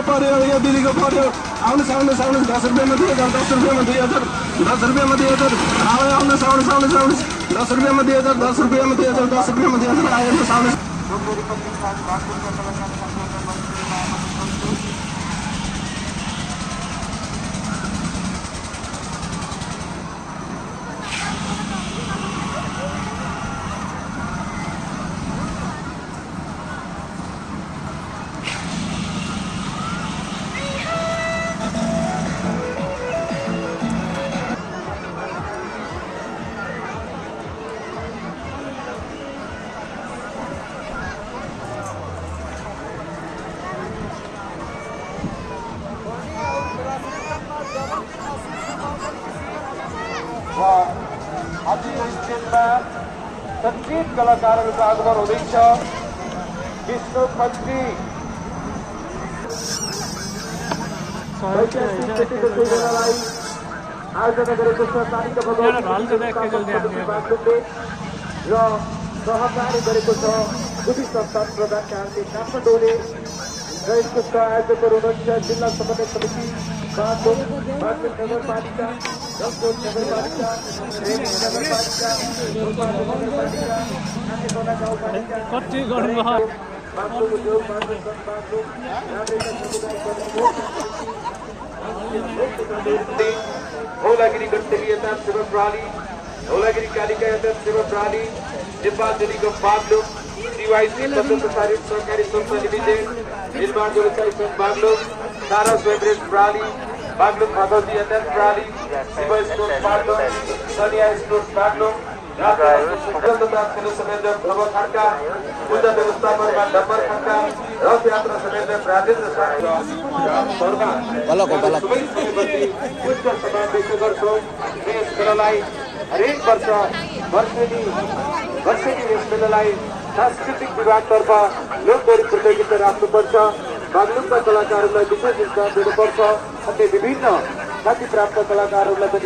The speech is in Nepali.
पर्यो यो दिदीको पर्यो आउनुहोस् आउनुहोस् आउनुहोस् 10 रुपियाँमा 2000 10 रुपियाँमा 2000 10 रुपियाँमा 2000 आउनुहोस् आउनुहोस् आउनुहोस् आउनुहोस् 10 रुपियाँमा 2000 10 रुपियाँमा 2000 10 रुपियाँमा 2000 आउनुहोस् आउनुहोस् आजको स्टेजमा सङ्गीत कलाकारहरूको आगमन हुँदैछ। विष्णु खत्री योजनालाई आयोजना गरेको छ तालिका बागलुङले र सहकारी गरेको छ दुई संस्थान प्रधान कार्य काठमाडौँले र यसको आयोजकहरू हुनुहुन्छ जिल्ला समन्वय समिति बागलुङ नगरपालिका रसकोट नगरपालिका नगरपालिका नगरपालिका धौलागिरी गढतली यता सेवा प्रणाली धौलागिरी कालिका यता सेवा प्रणाली नेपाल निगम बागलुङ सीवाईसी प्रसारित सहकारी संस्था लिमिटेड निर्माण व्यवसायी संघ बागलुङ सारा स्वयं प्रणाली बागलुङ भगवती यथार्थ प्रणाली शिव स्टोर बागलुङ सनिया स्टोर बागलुङ समेत ध्रुव खड्का पूजा व्यवस्थापनमा डम्बर खड्का रथ यात्रा समेत राजेन्द्र सभा व्यक्त गर्छौँ। यस मेलालाई हरेक वर्ष वर्षेनी यस मेलालाई सांस्कृतिक विभागतर्फ लोकगीत प्रतियोगिता राख्नुपर्छ। बागलुङका कलाकारहरूलाई विशेष स्थान दिनुपर्छ। अन्य विभिन्न ख्याति प्राप्त कलाकारहरूलाई